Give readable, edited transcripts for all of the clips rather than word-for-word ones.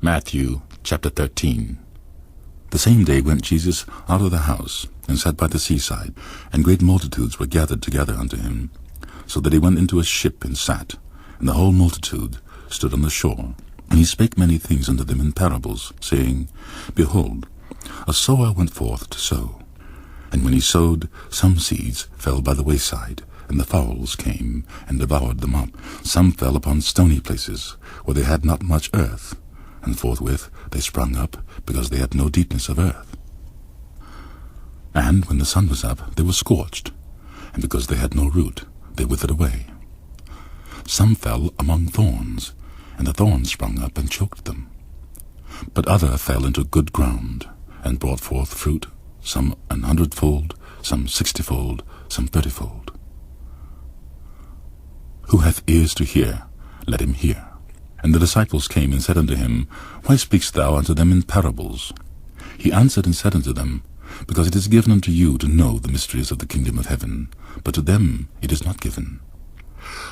Matthew chapter 13. The same day went Jesus out of the house, and sat by the seaside, and great multitudes were gathered together unto him, so that he went into a ship and sat, and the whole multitude stood on the shore. And he spake many things unto them in parables, saying, Behold, a sower went forth to sow. And when he sowed, some seeds fell by the wayside, and the fowls came and devoured them up. Some fell upon stony places, where they had not much earth, and forthwith they sprung up, because they had no deepness of earth. And when the sun was up, they were scorched, and because they had no root, they withered away. Some fell among thorns, and the thorns sprung up and choked them. But other fell into good ground, and brought forth fruit, some 100-fold, some 60-fold, some 30-fold. Who hath ears to hear, let him hear. And the disciples came and said unto him, Why speakest thou unto them in parables? He answered and said unto them, Because it is given unto you to know the mysteries of the kingdom of heaven, but to them it is not given.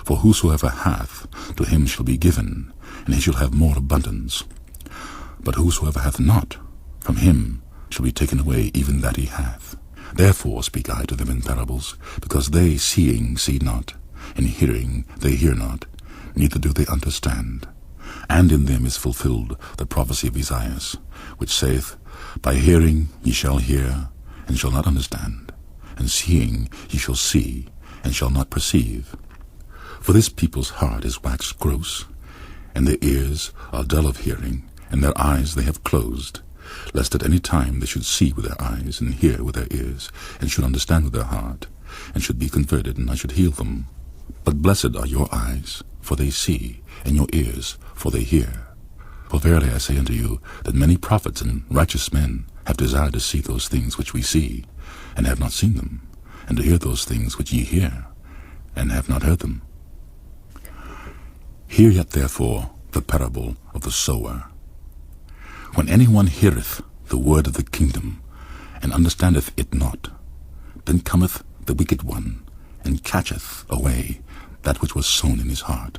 For whosoever hath, to him shall be given, and he shall have more abundance. But whosoever hath not, from him shall be taken away even that he hath. Therefore speak I to them in parables, because they seeing see not, and hearing they hear not, neither do they understand. And in them is fulfilled the prophecy of Esaias, which saith, By hearing ye shall hear, and shall not understand, and seeing ye shall see, and shall not perceive. For this people's heart is waxed gross, and their ears are dull of hearing, and their eyes they have closed, lest at any time they should see with their eyes, and hear with their ears, and should understand with their heart, and should be converted, and I should heal them. But blessed are your eyes, for they see, and your ears, for they hear. For verily I say unto you, that many prophets and righteous men have desired to see those things which we see, and have not seen them, and to hear those things which ye hear, and have not heard them. Hear yet therefore the parable of the sower. When any one heareth the word of the kingdom, and understandeth it not, then cometh the wicked one, and catcheth away that which was sown in his heart.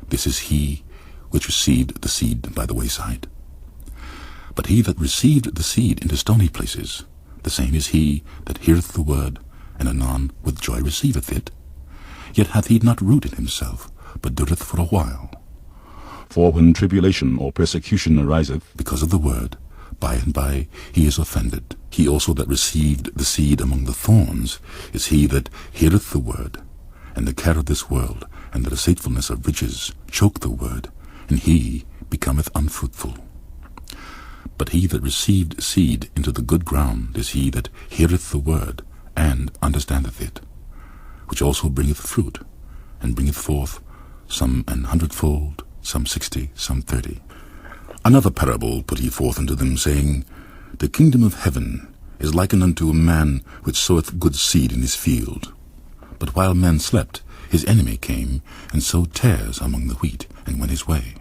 This is he which received the seed by the wayside. But he that received the seed into stony places, the same is he that heareth the word, and anon with joy receiveth it. Yet hath he not root in himself, but dureth for a while. For when tribulation or persecution ariseth because of the word, by and by he is offended. He also that received the seed among the thorns is he that heareth the word, and the care of this world, and the deceitfulness of riches, choke the word, and he becometh unfruitful. But he that received seed into the good ground is he that heareth the word, and understandeth it, which also bringeth fruit, and bringeth forth some 100-fold, some 60, some 30. Another parable put he forth unto them, saying, The kingdom of heaven is likened unto a man which soweth good seed in his field. But while men slept, his enemy came, and sowed tares among the wheat, and went his way.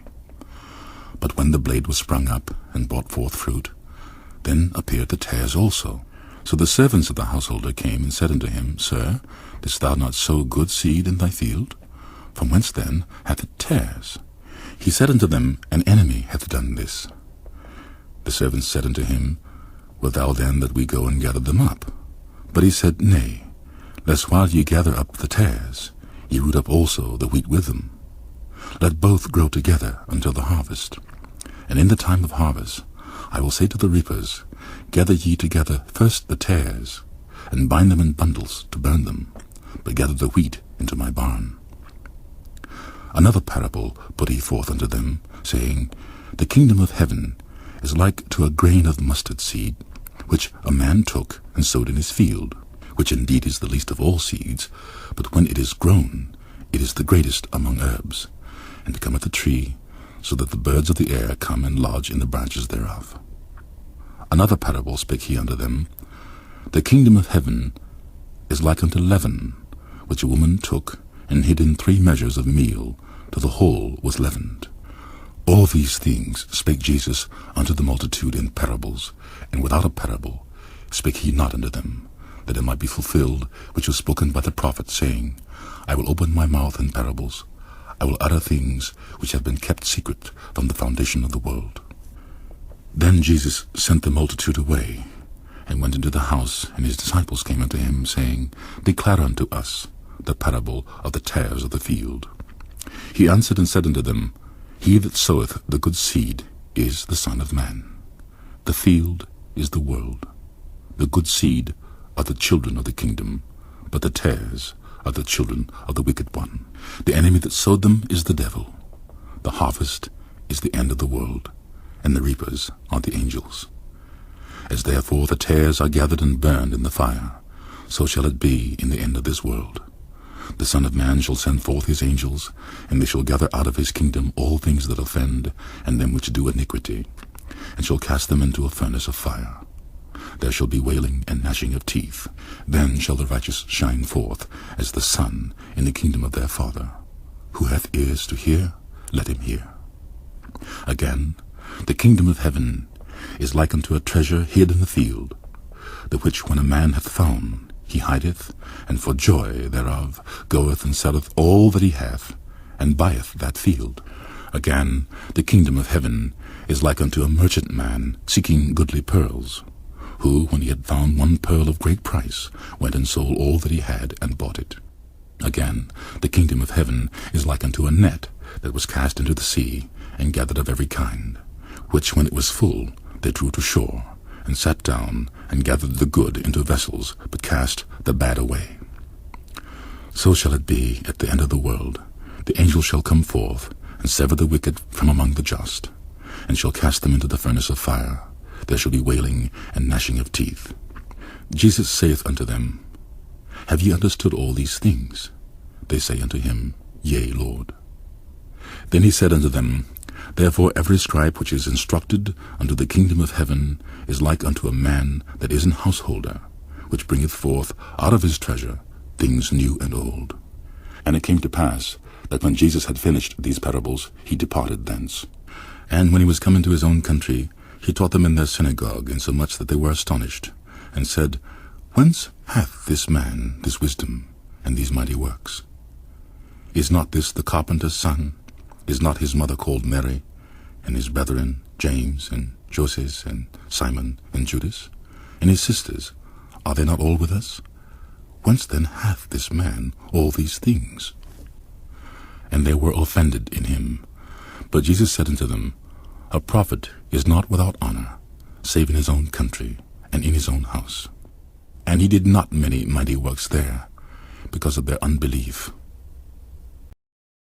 But when the blade was sprung up, and brought forth fruit, then appeared the tares also. So the servants of the householder came, and said unto him, Sir, didst thou not sow good seed in thy field? From whence then hath it tares? He said unto them, An enemy hath done this. The servants said unto him, Wilt thou then that we go and gather them up? But he said, Nay, lest while ye gather up the tares, ye root up also the wheat with them. Let both grow together until the harvest. And in the time of harvest I will say to the reapers, Gather ye together first the tares, and bind them in bundles to burn them, but gather the wheat into my barn. Another parable put he forth unto them, saying, The kingdom of heaven is like to a grain of mustard seed, which a man took and sowed in his field, which indeed is the least of all seeds, but when it is grown, it is the greatest among herbs, and becometh a tree, so that the birds of the air come and lodge in the branches thereof. Another parable spake he unto them, The kingdom of heaven is like unto leaven, which a woman took and hid in 3 measures of meal, till the whole was leavened. All these things spake Jesus unto the multitude in parables, and without a parable spake he not unto them, that it might be fulfilled which was spoken by the prophet, saying, I will open my mouth in parables, I will utter things which have been kept secret from the foundation of the world. Then Jesus sent the multitude away, and went into the house, and his disciples came unto him, saying, Declare unto us the parable of the tares of the field. He answered and said unto them, He that soweth the good seed is the Son of Man. The field is the world. The good seed are the children of the kingdom, but the tares are the children of the wicked one. The enemy that sowed them is the devil. The harvest is the end of the world, and the reapers are the angels. As therefore the tares are gathered and burned in the fire, so shall it be in the end of this world. The Son of Man shall send forth his angels, and they shall gather out of his kingdom all things that offend, and them which do iniquity, and shall cast them into a furnace of fire. There shall be wailing and gnashing of teeth. Then shall the righteous shine forth as the sun in the kingdom of their Father. Who hath ears to hear, let him hear. Again, the kingdom of heaven is like unto a treasure hid in the field, the which when a man hath found, he hideth, and for joy thereof goeth and selleth all that he hath, and buyeth that field. Again, the kingdom of heaven is like unto a merchantman seeking goodly pearls, who, when he had found one pearl of great price, went and sold all that he had, and bought it. Again, the kingdom of heaven is like unto a net that was cast into the sea, and gathered of every kind, which when it was full, they drew to shore, and sat down, and gathered the good into vessels, but cast the bad away. So shall it be at the end of the world. The angel shall come forth, and sever the wicked from among the just, and shall cast them into the furnace of fire. There shall be wailing and gnashing of teeth. Jesus saith unto them, Have ye understood all these things? They say unto him, Yea, Lord. Then he said unto them, Therefore every scribe which is instructed unto the kingdom of heaven is like unto a man that is an householder, which bringeth forth out of his treasure things new and old. And it came to pass that when Jesus had finished these parables, he departed thence. And when he was come into his own country, he taught them in their synagogue, insomuch that they were astonished, and said, Whence hath this man this wisdom and these mighty works? Is not this the carpenter's son? Is not his mother called Mary, and his brethren James, and Joses, and Simon, and Judas? And his sisters, are they not all with us? Whence then hath this man all these things? And they were offended in him. But Jesus said unto them, A prophet is not without honor, save in his own country, and in his own house. And he did not many mighty works there, because of their unbelief.